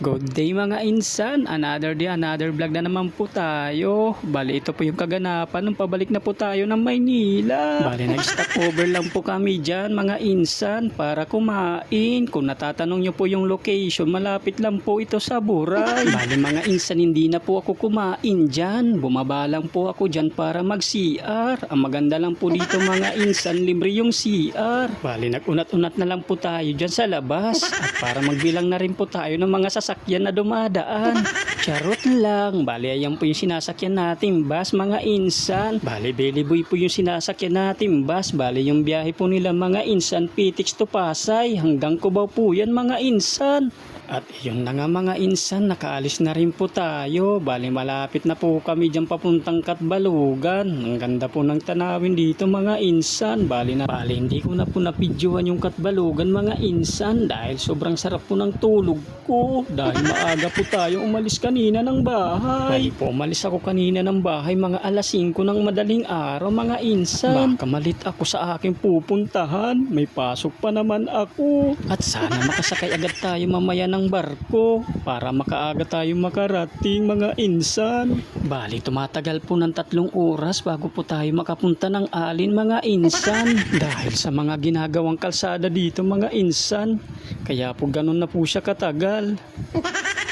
Good day mga insan, another day, another vlog na naman po tayo. Bali ito po yung kaganapan nung pabalik na po tayo ng Maynila. Bali nag-stopover lang po kami dyan mga insan para kumain. Kung natatanong nyo po yung location, malapit lang po ito sa Buray. Bali mga insan, hindi na po ako kumain dyan. Bumaba lang po ako dyan para mag-CR. Ang maganda lang po dito mga insan, libre yung CR. Bali nag-unat-unat na lang po tayo dyan sa labas. At para magbilang na rin po tayo ng mga sasakyan na dumadaan. Charot lang. Bali, ayan po yung sinasakyan natin bus mga insan. Bali, Belly Boy po yung sinasakyan natin bus. Bali, yung biyahe po nila mga insan, Pitix to Pasay. Hanggang Cubao po yan mga insan. At yun na nga mga insan, nakaalis na rin po tayo. Bali, malapit na po kami dyan papuntang Katbalugan. Ang ganda po ng tanawin dito mga insan. Bali, hindi ko na po napidyohan yung Katbalugan mga insan dahil sobrang sarap po ng tulog ko. Dahil maaga po tayo umalis kanina ng bahay. Bali po, umalis ako kanina ng bahay mga alas 5 ng madaling araw mga insan. Baka malit ako sa aking pupuntahan. May pasok pa naman ako. At sana makasakay agad tayo mamaya ng barko para makaaga tayo makarating mga insan. Bali, tumatagal po ng 3 oras bago po tayo makapunta ng Alin mga insan. Dahil sa mga ginagawang kalsada dito mga insan. Kaya po ganun na po siya katagal.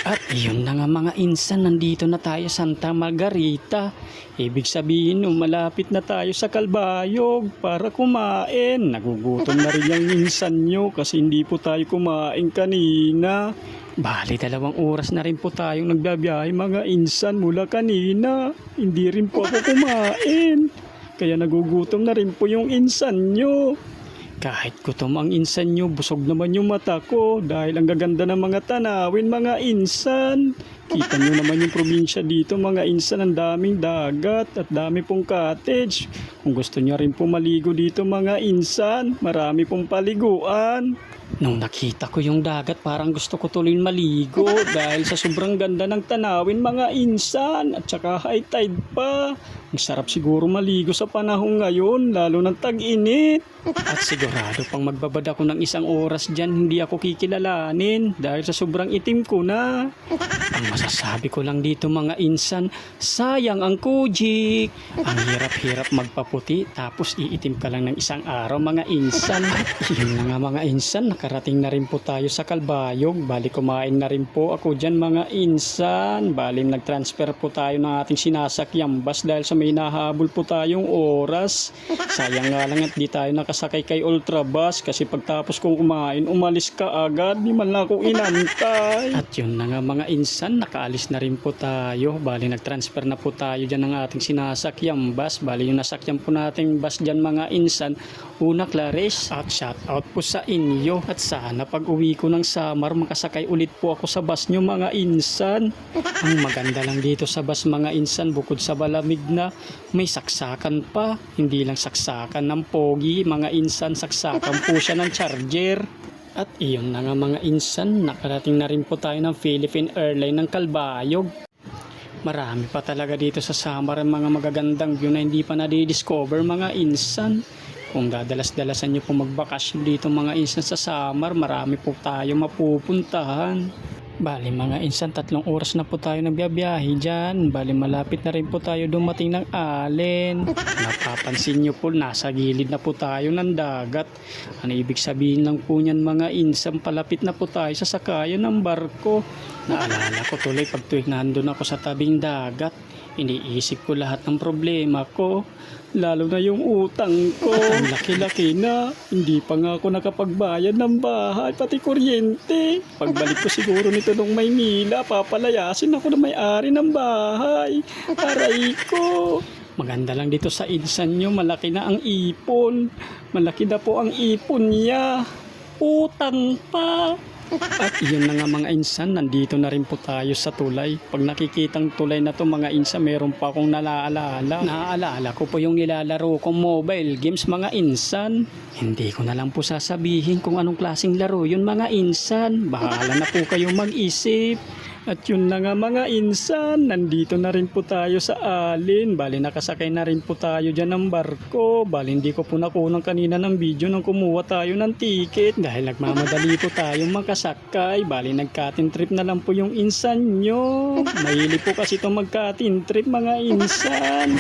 At yun na nga mga insan, nandito na tayo Santa Margarita. Ibig sabihin malapit na tayo sa Calbayog para kumain. Nagugutom na rin yung insan nyo kasi hindi po tayo kumain kanina. Bali, 2 oras na rin po tayong nagbabiyahe mga insan mula kanina. Hindi rin po ako kumain. Kaya nagugutom na rin po yung insan nyo. Kahit gutom ang insan nyo, busog naman yung mata ko dahil ang gaganda ng mga tanawin mga insan. Kita nyo naman yung probinsya dito mga insan, ang daming dagat at dami pong cottage. Kung gusto nyo rin po maligo dito mga insan, marami pong paliguan. Nung nakita ko yung dagat, parang gusto ko tuloy maligo dahil sa sobrang ganda ng tanawin mga insan at saka high tide pa. Ang sarap siguro maligo sa panahon ngayon, lalo ng tag-init. At sigurado pang magbabad ako ng 1 oras dyan, hindi ako kikilalanin dahil sa sobrang itim ko na. Ang masasabi ko lang dito mga insan, sayang ang kujik. Ang hirap-hirap magpaputi tapos iitim ka lang ng 1 araw mga insan. Yun na nga mga insan, nakarating na rin po tayo sa Calbayog. Bali, kumain na rin po ako dyan mga insan. Bali, nag-transfer po tayo ng ating sinasakyang bus dahil sa may nahabol po tayong oras. Sayang nga lang at di tayo nakasakay kay Ultrabus kasi pagtapos kong kumain, umalis ka agad. Di man lang ako inantay. At yun na nga mga insan, nakaalis na rin po tayo. Bali, nag-transfer na po tayo dyan ng ating sinasakyang bus. Bali, yung nasakyan po nating bus dyan mga insan, Una Clarice. At shout out po sa inyo. At sana pag uwi ko ng summer, makasakay ulit po ako sa bus nyo mga insan. Ang maganda lang dito sa bus mga insan, bukod sa malamig na, may saksakan pa. Hindi lang saksakan ng pogi mga insan, saksakan po siya ng charger. At iyon na nga mga insan, nakarating na rin po tayo ng Philippine Airlines ng Calbayog. Marami pa talaga dito sa summer ang mga magagandang view na hindi pa na-discover mga insan. Kung dadalas-dalasan nyo po magbakasyon dito mga insan sa summer, marami po tayo mapupuntahan. Bali mga insan, 3 oras na po tayo nagbiyahe dyan. Bali, malapit na rin po tayo dumating ng Alin. Napapansin nyo po, nasa gilid na po tayo ng dagat. Ano ibig sabihin lang po niyan mga insan, palapit na po tayo sa sakayan ng barko. Naalala ko tuloy pag tuwing nandun ako sa tabing dagat, iniisip ko lahat ng problema ko. Lalo na yung utang ko. Ang laki-laki na. Hindi pa nga ako nakapagbayad ng bahay, pati kuryente. Pagbalik ko siguro nito nung Maynila, papalayasin ako na may-ari ng bahay. Aray ko. Maganda lang dito sa insan nyo, malaki na ang ipon. Malaki na po ang ipon niya. Utang pa. At yun na nga mga insan, nandito na rin po tayo sa tulay. Pag nakikitang tulay na to mga insan, meron pa akong naalala. Naaalala ko po yung nilalaro kong mobile games mga insan. Hindi ko na lang po sasabihin kung anong klaseng laro yun mga insan. Bahala na po kayo mag-isip. At yun na nga mga insan, nandito na rin po tayo sa Alin. Bali nakasakay na rin po tayo dyan ng barko. Bali hindi ko po nakunang kanina ng video nang kumuha tayo ng ticket. Dahil nagmamadali po tayo makasakay. Bali nagka-teen trip na lang po yung insan nyo. Mahili po kasi itong magka-teen trip mga insan.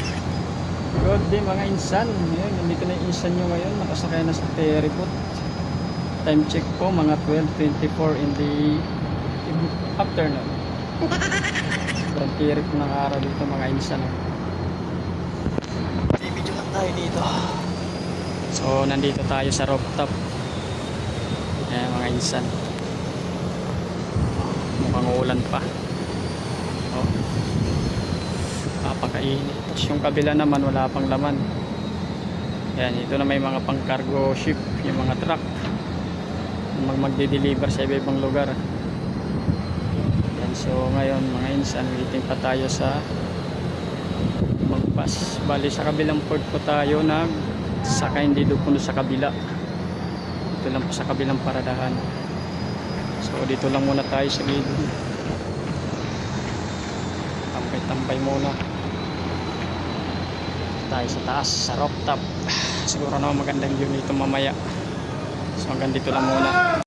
Good day mga insan. Ngayon, nandito na yung insan nyo ngayon. Nakasakay na sa ferry boat. Time check po mga 12:24 in the afternoon. Sobrang tirik ng araw dito mga insan. Video lang tayo dito. So nandito tayo sa rooftop. Ayan mga insan. Mukhang ulan pa. Oh. Papakainit. Tapos yung kabila naman wala pang laman. Ayan, ito na may mga pang cargo ship, yung mga truck magde-deliver sa iba-ibang lugar. Ayan, so ngayon mga insan, waiting pa tayo sa magpas. Bali sa kabilang port po tayo nagsakay dito po sa kabila. Ito lang po sa kabilang paradahan. So dito lang muna tayo sa gilid. Tambay muna tayo sa taas sa rooftop. Siguro naman magandang view nito mamaya. So hanggang dito lang muna.